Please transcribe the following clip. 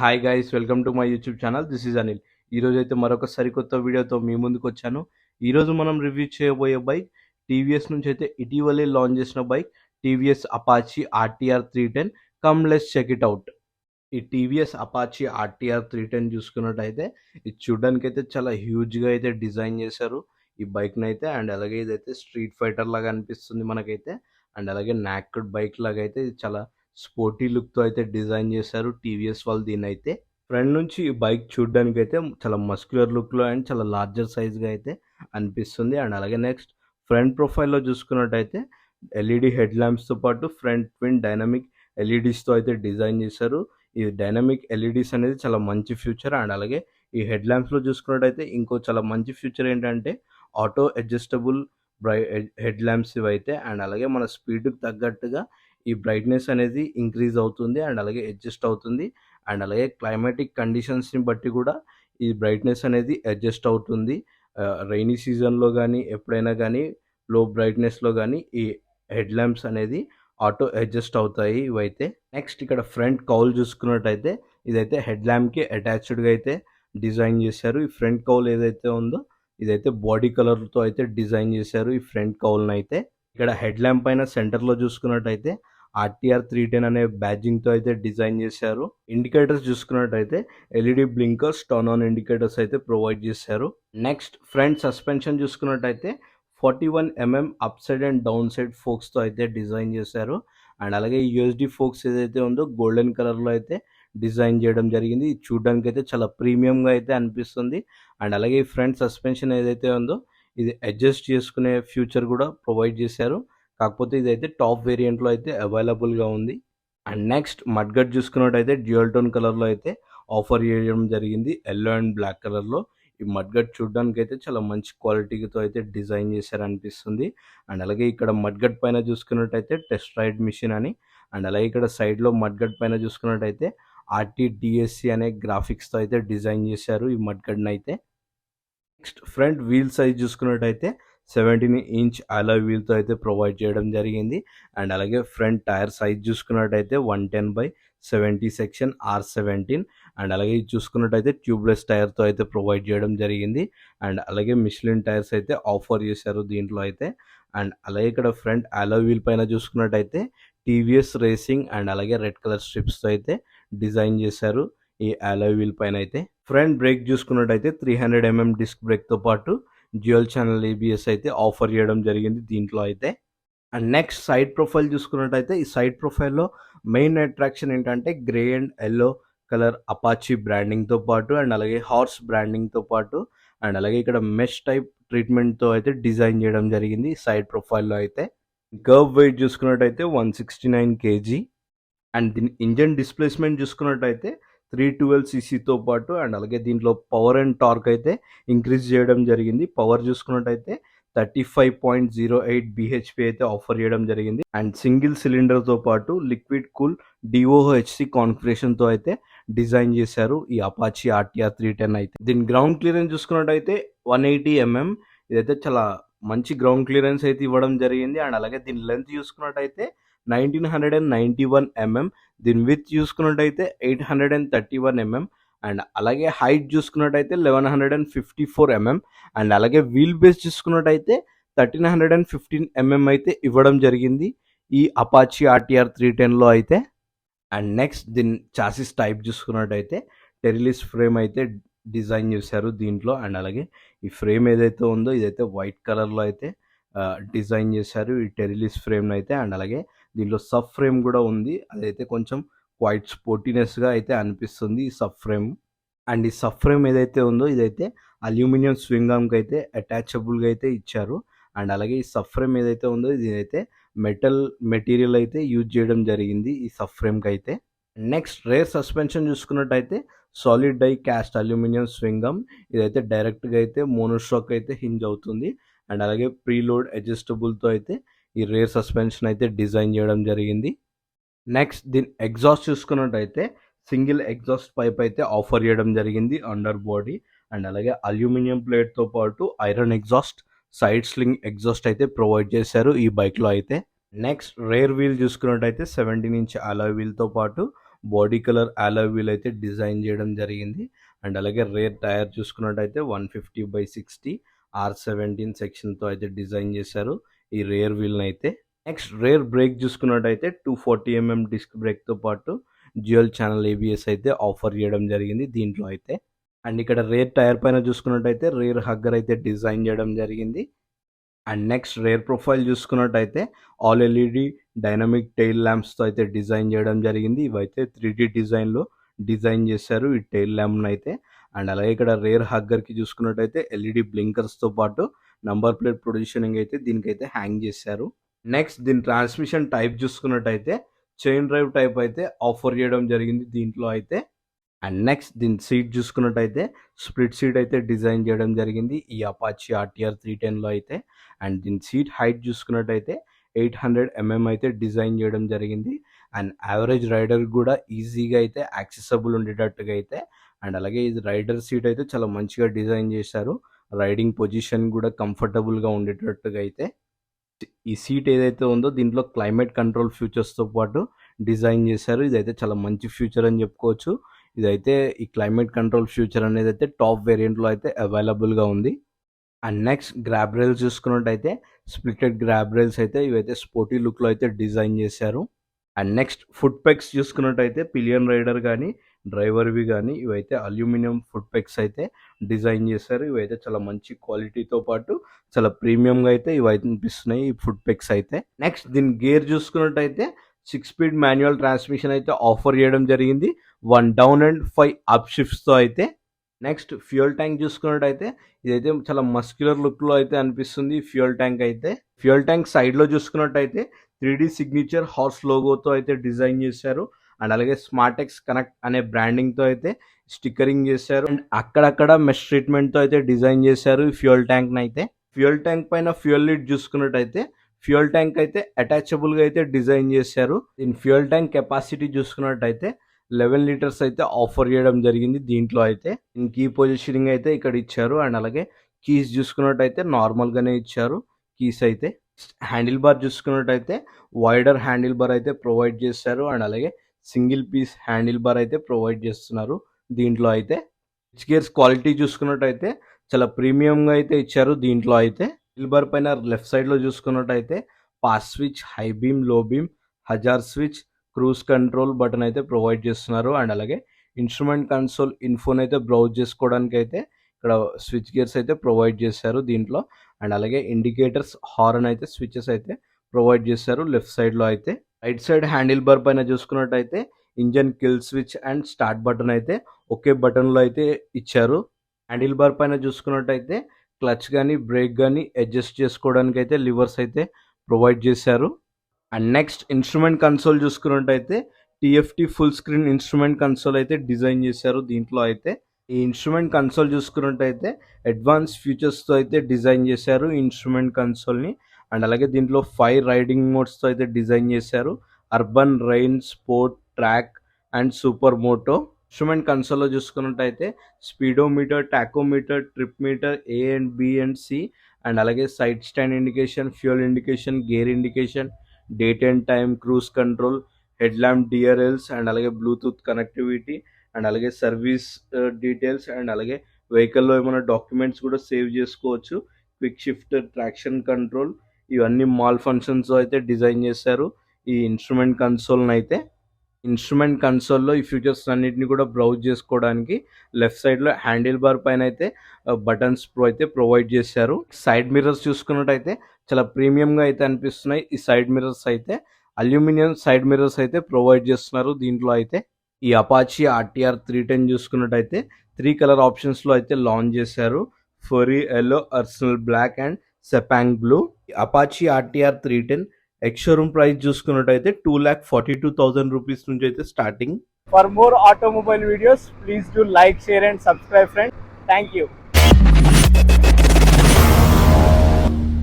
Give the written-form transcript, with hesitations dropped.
Hi guys, welcome to my YouTube channel. This is Anil. ఈరోజు అయితే మరొక సరికొత్త వీడియోతో మీ ముందుకు వచ్చాను. ఈరోజు మనం రివ్యూ చేయబోయే బైక్ టీవీఎస్ నుంచి అయితే ఇటీవలే లాంచ్ చేసిన bike TVS Apache RTR 310. Come let's check it out. ఈ టీవీఎస్ అపాచీ ఆర్టీఆర్ 310 చూసుకున్నట్టయితే ఇది చూడడానికి అయితే చాలా హ్యూజ్గా అయితే డిజైన్ చేశారు ఈ బైక్ని అయితే. అండ్ అలాగే ఇదైతే స్ట్రీట్ ఫైటర్ లాగా అనిపిస్తుంది మనకైతే. అండ్ అలాగే నాక్డ్ బైక్ లాగా అయితే ఇది చాలా స్పోర్టీ లుక్తో అయితే డిజైన్ చేశారు టీవీఎస్ వాళ్ళు దీన్ని అయితే. ఫ్రంట్ నుంచి ఈ బైక్ చూడడానికి అయితే చాలా మస్క్యులర్ లుక్లో అండ్ చాలా లార్జర్ సైజ్గా అయితే అనిపిస్తుంది. అండ్ అలాగే నెక్స్ట్ ఫ్రంట్ ప్రొఫైల్లో చూసుకున్నట్టయితే ఎల్ఈడి హెడ్ ల్యాంప్స్తో పాటు ఫ్రంట్ ట్విన్ డైనమిక్ ఎల్ఈడీస్తో అయితే డిజైన్ చేశారు. ఈ డైనమిక్ ఎల్ఈడీస్ అనేది చాలా మంచి ఫ్యూచర్. అండ్ అలాగే ఈ హెడ్ ల్యాంప్స్లో చూసుకున్నట్టయితే ఇంకో చాలా మంచి ఫ్యూచర్ ఏంటంటే ఆటో అడ్జస్టబుల్ హెడ్ ల్యాంప్స్ ఇవైతే. అండ్ అలాగే మన స్పీడ్కి తగ్గట్టుగా ఈ బ్రైట్నెస్ అనేది ఇంక్రీజ్ అవుతుంది అండ్ అలాగే అడ్జస్ట్ అవుతుంది. అండ్ అలాగే క్లైమాటిక్ కండిషన్స్ని బట్టి కూడా ఈ బ్రైట్నెస్ అనేది అడ్జస్ట్ అవుతుంది. రైనీ సీజన్లో కానీ ఎప్పుడైనా కానీ లో బ్రైట్నెస్లో కానీ ఈ హెడ్ ల్యాంప్స్ అనేది ఆటో అడ్జస్ట్ అవుతాయి ఇవైతే. నెక్స్ట్ ఇక్కడ ఫ్రంట్ కౌల్ చూసుకున్నట్టయితే ఇదైతే హెడ్ ల్యాంప్కి అటాచ్డ్గా అయితే డిజైన్ చేశారు. ఈ ఫ్రంట్ కౌల్ ఏదైతే ఉందో ఇదైతే బాడీ కలర్తో అయితే డిజైన్ చేశారు ఈ ఫ్రంట్ కౌల్ని అయితే. ఇక్కడ హెడ్ ల్యాంప్ పైన సెంటర్లో చూసుకున్నట్టయితే ఆర్టీఆర్ 310 అనే బ్యాడ్జింగ్తో అయితే డిజైన్ చేశారు. ఇండికేటర్స్ చూసుకున్నట్టయితే LED blinkers, turn on indicators అయితే ప్రొవైడ్ చేశారు. నెక్స్ట్ ఫ్రంట్ సస్పెన్షన్ చూసుకున్నట్టయితే 41mm up side and down side ఫోక్స్తో అయితే డిజైన్ చేశారు. అండ్ అలాగే యూఎస్డి ఫోక్స్ ఏదైతే ఉందో గోల్డెన్ కలర్లో అయితే డిజైన్ చేయడం జరిగింది. చూడడానికి అయితే చాలా ప్రీమియంగా అయితే అనిపిస్తుంది. అండ్ అలాగే ఈ ఫ్రంట్ సస్పెన్షన్ ఏదైతే ఉందో ఇది అడ్జస్ట్ చేసుకునే ఫ్యూచర్ కూడా ప్రొవైడ్ చేశారు. కాకపోతే ఇదైతే టాప్ వేరియంట్లో అయితే అవైలబుల్గా ఉంది. అండ్ నెక్స్ట్ మడ్గట్ చూసుకున్నట్టయితే డ్యూయల్ టోన్ కలర్లో అయితే ఆఫర్ చేయడం జరిగింది, ఎల్లో అండ్ బ్లాక్ కలర్లో. ఈ మడ్గట్ చూడడానికి అయితే చాలా మంచి క్వాలిటీతో అయితే డిజైన్ చేశారు అనిపిస్తుంది. అండ్ అలాగే ఇక్కడ మడ్గట్ పైన చూసుకున్నట్టయితే టెస్ట్ రైడ్ మిషన్ అని. అండ్ అలాగే ఇక్కడ సైడ్లో మడ్గట్ పైన చూసుకున్నట్టయితే ఆర్టీడిఎస్సి అనే గ్రాఫిక్స్తో అయితే డిజైన్ చేశారు ఈ మడ్గట్ని అయితే. నెక్స్ట్ ఫ్రంట్ వీల్ సైజ్ చూసుకున్నట్టయితే 17" అలాయ్ వీల్తో అయితే ప్రొవైడ్ చేయడం జరిగింది. అండ్ అలాగే ఫ్రంట్ టైర్ సైజ్ చూసుకున్నట్టయితే 110/70 సెక్షన్ R17. అండ్ అలాగే ఇది చూసుకున్నట్టయితే ట్యూబ్లెస్ టైర్తో అయితే ప్రొవైడ్ చేయడం జరిగింది. అండ్ అలాగే మిష్లిన్ టైర్స్ అయితే ఆఫర్ చేశారు దీంట్లో అయితే. అండ్ అలాగే ఇక్కడ ఫ్రంట్ అలాయ్ వీల్ పైన చూసుకున్నట్టయితే టీవీఎస్ రేసింగ్ అండ్ అలాగే రెడ్ కలర్ స్ట్రిప్స్తో అయితే డిజైన్ చేశారు ఈ అలాయ్ వీల్ పైన అయితే. ఫ్రంట్ బ్రేక్ చూసుకున్నట్టయితే 300mm డిస్క్ బ్రేక్తో పాటు డ్యూయల్ ఛానల్ ఏబిఎస్ అయితే ఆఫర్ చేయడం జరిగింది దీంట్లో అయితే. అండ్ నెక్స్ట్ సైడ్ ప్రొఫైల్ చూసుకున్నట్టయితే ఈ సైడ్ ప్రొఫైల్లో మెయిన్ అట్రాక్షన్ ఏంటంటే grey and yellow colour Apache బ్రాండింగ్తో పాటు అండ్ అలాగే హార్స్ బ్రాండింగ్తో పాటు అండ్ అలాగే ఇక్కడ మెష్ టైప్ ట్రీట్మెంట్తో అయితే డిజైన్ చేయడం జరిగింది సైడ్ ప్రొఫైల్లో అయితే. కర్వ్ వెయిట్ చూసుకున్నట్టయితే 169 kg. అండ్ దీని ఇంజన్ డిస్ప్లేస్మెంట్ చూసుకున్నట్టయితే 312cc పాటు అండ్ అలాగే దీంట్లో పవర్ అండ్ టార్క్ అయితే ఇంక్రీజ్ చేయడం జరిగింది. పవర్ చూసుకున్నట్టయితే 35.08 bhp అయితే ఆఫర్ చేయడం జరిగింది. అండ్ సింగిల్ సిలిండర్తో పాటు లిక్విడ్ కూల్ డిఓహెచ్సి కాన్ఫిగరేషన్తో అయితే డిజైన్ చేశారు ఈ అపాచీ ఆర్టీఆర్ 310 అయితే. దీని గ్రౌండ్ క్లియరెన్స్ చూసుకున్నట్టయితే 180mm. ఇదైతే చాలా మంచి గ్రౌండ్ క్లియరెన్స్ అయితే ఇవ్వడం జరిగింది. అండ్ అలాగే దీని లెంత్ చూసుకున్నట్టయితే 1931mm. దీని విత్ చూసుకున్నట్టయితే 831mm. అండ్ అలాగే హైట్ చూసుకున్నట్టయితే 1154mm. అండ్ అలాగే వీల్ బేస్ చూసుకున్నట్టయితే 1315mm అయితే ఇవ్వడం జరిగింది ఈ అపాచీ ఆర్టీఆర్ 310లో అయితే. అండ్ నెక్స్ట్ దీని చాసిస్ టైప్ చూసుకున్నట్టయితే టెరిలిస్ ఫ్రేమ్ అయితే డిజైన్ చేశారు దీంట్లో. అండ్ అలాగే ఈ ఫ్రేమ్ ఏదైతే ఉందో ఇదైతే వైట్ కలర్లో అయితే డిజైన్ చేశారు ఈ టెరిలిస్ ఫ్రేమ్ని అయితే. అండ్ అలాగే దీంట్లో సబ్ ఫ్రేమ్ కూడా ఉంది, అదైతే కొంచెం క్వైట్ స్పోర్టీనెస్గా అయితే అనిపిస్తుంది ఈ సబ్ ఫ్రేమ్. అండ్ ఈ సబ్ ఫ్రేమ్ ఏదైతే ఉందో ఇదైతే అల్యూమినియం స్వింగ్ ఆర్మ్కి అయితే అటాచబుల్గా అయితే ఇచ్చారు. అండ్ అలాగే ఈ సబ్ ఫ్రేమ్ ఏదైతే ఉందో ఇదైతే మెటల్ మెటీరియల్ అయితే యూజ్ చేయడం జరిగింది ఈ సబ్ ఫ్రేమ్కి అయితే. నెక్స్ట్ రేర్ సస్పెన్షన్ చూసుకున్నట్టయితే solid die cast aluminium swing arm. ఇదైతే డైరెక్ట్గా అయితే మోనోస్ట్రాక్ అయితే హింజ్ అవుతుంది. అండ్ అలాగే ప్రీలోడ్ అడ్జస్టబుల్తో అయితే ఈ రేర్ సస్పెన్షన్ అయితే డిజైన్ చేయడం జరిగింది. నెక్స్ట్ దీని ఎగ్జాస్ట్ చూసుకున్నట్టయితే సింగిల్ ఎగ్జాస్ట్ పైప్ అయితే ఆఫర్ చేయడం జరిగింది అండర్ బాడీ. అండ్ అలాగే అల్యూమినియం ప్లేట్తో పాటు iron exhaust, side sling exhaust అయితే ప్రొవైడ్ చేశారు ఈ బైక్లో అయితే. నెక్స్ట్ రేర్ వీల్ చూసుకున్నట్టయితే 17" అలాయ్ వీల్తో పాటు బాడీ కలర్ అలాయ్ వీల్ అయితే డిజైన్ చేయడం జరిగింది. అండ్ అలాగే రేర్ టైర్ చూసుకున్నట్టయితే 150/60 R17 సెక్షన్తో అయితే డిజైన్ చేశారు ఈ రేర్ వీల్ని అయితే. నెక్స్ట్ రేర్ బ్రేక్ చూసుకున్నట్టయితే 240mm డిస్క్ బ్రేక్తో పాటు డ్యూయల్ ఛానల్ ABS అయితే ఆఫర్ చేయడం జరిగింది దీంట్లో అయితే. అండ్ ఇక్కడ రేర్ టైర్ పైన చూసుకున్నట్టయితే రేర్ హగ్గర్ అయితే డిజైన్ చేయడం జరిగింది. అండ్ నెక్స్ట్ రేర్ ప్రొఫైల్ చూసుకున్నట్టయితే ఆల్ LED డైనమిక్ టెయిల్ ల్యాంప్స్తో అయితే డిజైన్ చేయడం జరిగింది. ఇవైతే 3D డిజైన్లో డిజైన్ చేశారు ఈ టెయిల్ ల్యాంప్ని అయితే. అండ్ అలాగే ఇక్కడ రేర్ హగ్గర్కి చూసుకున్నట్టయితే LED బ్లింకర్స్తో పాటు నంబర్ ప్లేట్ పొజిషనింగ్ అయితే దీనికైతే హ్యాంగ్ చేశారు. నెక్స్ట్ దీని ట్రాన్స్మిషన్ టైప్ చూసుకున్నట్టయితే చైన్ డ్రైవ్ టైప్ అయితే ఆఫర్ చేయడం జరిగింది దీంట్లో అయితే. అండ్ నెక్స్ట్ దీని సీట్ చూసుకున్నట్టయితే స్ప్లిట్ సీట్ అయితే డిజైన్ చేయడం జరిగింది ఈ అపాచీ RTR 310లో అయితే. అండ్ దీని సీట్ హైట్ చూసుకున్నట్టయితే 800mm అయితే డిజైన్ చేయడం జరిగింది. అండ్ యావరేజ్ రైడర్ కూడా ఈజీగా అయితే యాక్సెసబుల్ ఉండేటట్టుగా అయితే. అండ్ అలాగే ఇది రైడర్ సీట్ అయితే చాలా మంచిగా డిజైన్ చేశారు. రైడింగ్ పొజిషన్ కూడా కంఫర్టబుల్గా ఉండేటట్టుగా అయితే. ఈ సీట్ ఏదైతే ఉందో దీంట్లో క్లైమేట్ కంట్రోల్ ఫ్యూచర్స్తో పాటు డిజైన్ చేశారు. ఇదైతే చాలా మంచి ఫ్యూచర్ అని చెప్పుకోవచ్చు. ఇదైతే ఈ క్లైమేట్ కంట్రోల్ ఫ్యూచర్ అనేది అయితే టాప్ వేరియంట్లో అయితే అవైలబుల్గా ఉంది. అండ్ నెక్స్ట్ గ్రాబ్ రైల్స్ చూసుకున్నట్టయితే స్ప్లిటెడ్ గ్రాబ్ రైల్స్ అయితే ఇవైతే స్పోర్టీ లుక్లో అయితే డిజైన్ చేశారు. అండ్ నెక్స్ట్ ఫుట్ పెక్స్ చూసుకున్నట్టయితే పిలియన్ రైడర్ కానీ డ్రైవర్వి కానీ ఇవైతే అల్యూమినియం ఫుట్ పెక్స్ అయితే డిజైన్ చేశారు. ఇవైతే చాలా మంచి క్వాలిటీతో పాటు చాలా ప్రీమియంగా అయితే ఇవైతే అనిపిస్తున్నాయి ఈ ఫుట్ పెక్స్ అయితే. నెక్స్ట్ దీని గేర్ చూసుకున్నట్టయితే 6 స్పీడ్ మాన్యువల్ ట్రాన్స్మిషన్ అయితే ఆఫర్ చేయడం జరిగింది 1 డౌన్ అండ్ 5 అప్ షిఫ్ట్స్తో అయితే. నెక్స్ట్ ఫ్యూయల్ ట్యాంక్ చూసుకున్నట్టయితే ఇదైతే చాలా మస్క్యులర్ లుక్లో అయితే అనిపిస్తుంది ఫ్యూయల్ ట్యాంక్ అయితే. ఫ్యూయల్ ట్యాంక్ సైడ్లో చూసుకున్నట్టయితే 3D సిగ్నేచర్ హార్స్ లోగోతో అయితే డిజైన్ చేశారు. అండ్ అలాగే స్మార్టెక్స్ కనెక్ట్ అనే బ్రాండింగ్తో అయితే స్టిక్కరింగ్ చేశారు. అండ్ అక్కడక్కడ మెష్ ట్రీట్మెంట్తో అయితే డిజైన్ చేశారు ఈ ఫ్యూయల్ ట్యాంక్ని అయితే. ఫ్యూయల్ ట్యాంక్ పైన ఫ్యూయల్ లిడ్ చూసుకున్నట్టయితే ఫ్యూయల్ ట్యాంక్ అయితే అటాచబుల్గా అయితే డిజైన్ చేశారు. దీని ఫ్యూయల్ ట్యాంక్ కెపాసిటీ చూసుకున్నట్టయితే 11 లీటర్స్ అయితే ఆఫర్ చేయడం జరిగింది దీంట్లో అయితే. ఇన్ కీ పొజిషనింగ్ అయితే ఇక్కడ ఇచ్చారు. అండ్ అలాగే కీస్ చూసుకున్నట్టయితే నార్మల్గానే ఇచ్చారు కీస్ అయితే. హ్యాండిల్ బార్ చూసుకున్నట్టయితే వైడర్ హ్యాండిల్ బార్ అయితే ప్రొవైడ్ చేశారు. అండ్ అలాగే సింగిల్ పీస్ హ్యాండిల్ బార్ అయితే ప్రొవైడ్ చేస్తున్నారు దీంట్లో అయితే. స్విచ్ గేర్స్ క్వాలిటీ చూసుకున్నట్టయితే చాలా ప్రీమియంగా అయితే ఇచ్చారు దీంట్లో అయితే. హ్యాండిల్ బార్ పైన లెఫ్ట్ సైడ్లో చూసుకున్నట్టయితే pass switch, high beam, low beam, hazard switch, cruise control button అయితే ప్రొవైడ్ చేస్తున్నారు. అండ్ అలాగే ఇన్స్ట్రుమెంట్ కన్సోల్ ఇన్ఫోన్ అయితే బ్రౌజ్ చేసుకోవడానికి అయితే ఇక్కడ స్విచ్ గేర్స్ అయితే ప్రొవైడ్ చేశారు దీంట్లో. అండ్ అలాగే ఇండికేటర్స్, హార్న్ అయితే స్విచెస్ అయితే ప్రొవైడ్ చేశారు లెఫ్ట్ సైడ్లో అయితే. రైట్ సైడ్ హ్యాండిల్ బార్ పైన చూసుకున్నట్టయితే engine kill switch and start button అయితే ఒకే బటన్లో అయితే ఇచ్చారు. హ్యాండిల్ బార్ పైన చూసుకున్నట్టయితే క్లచ్ కానీ బ్రేక్ కానీ అడ్జస్ట్ చేసుకోవడానికి అయితే లివర్స్ అయితే ప్రొవైడ్ చేశారు. అండ్ నెక్స్ట్ ఇన్స్ట్రుమెంట్ కన్సోల్ చూసుకున్నట్టయితే TFT full screen instrument console అయితే డిజైన్ చేశారు దీంట్లో అయితే. ఈ ఇన్స్ట్రుమెంట్ కన్సోల్ చూసుకున్నట్టయితే అడ్వాన్స్ ఫీచర్స్తో అయితే డిజైన్ చేశారు ఈ ఇన్స్ట్రుమెంట్ కన్సోల్ని. అండ్ అలాగే దీంట్లో 5 రైడింగ్ మోడ్స్తో అయితే డిజైన్ చేశారు. Urban, rain, sport, track and super moto. Instrument కన్సోల్లో చూసుకున్నట్టయితే speedometer, tachometer, trip meter, A and B and C, and అలాగే side stand indication, fuel indication, gear indication, date and time, cruise control, head lamp DRLs, and అలాగే Bluetooth connectivity, and అలాగే service details, and అలాగే వెహికల్లో ఏమైనా documents కూడా save చేసుకోవచ్చు. Quick shifter, traction control, ఇవన్నీ మాల్ ఫంక్షన్స్ అయితే డిజైన్ చేశారు ఈ ఇన్స్ట్రుమెంట్ కన్సోల్ని అయితే. ఇన్స్ట్రుమెంట్ కన్సోల్లో ఈ ఫీచర్స్ అన్నిటిని కూడా బ్రౌజ్ చేసుకోవడానికి లెఫ్ట్ సైడ్లో హ్యాండిల్ బార్ పైన అయితే బటన్స్ అయితే ప్రొవైడ్ చేశారు. సైడ్ మిర్రర్స్ చూసుకున్నట్టయితే చాలా ప్రీమియంగా అయితే అనిపిస్తున్నాయి ఈ సైడ్ మిర్రర్స్ అయితే. అల్యూమినియం సైడ్ మిర్రర్స్ అయితే ప్రొవైడ్ చేస్తున్నారు దీంట్లో అయితే. ఈ అపాచీ RTR 310 చూసుకున్నట్టయితే 3 కలర్ ఆప్షన్స్లో అయితే లాంచ్ చేశారు. Fury yellow, arsenal black and Sepang blue. Apache RTR 310 ex showroom price చూసుకున్నట్టయితే 2,42,000 రూపీస్ నుంచి అయితే starting. For more automobile videos, please do like, share and subscribe, friend. Thank you.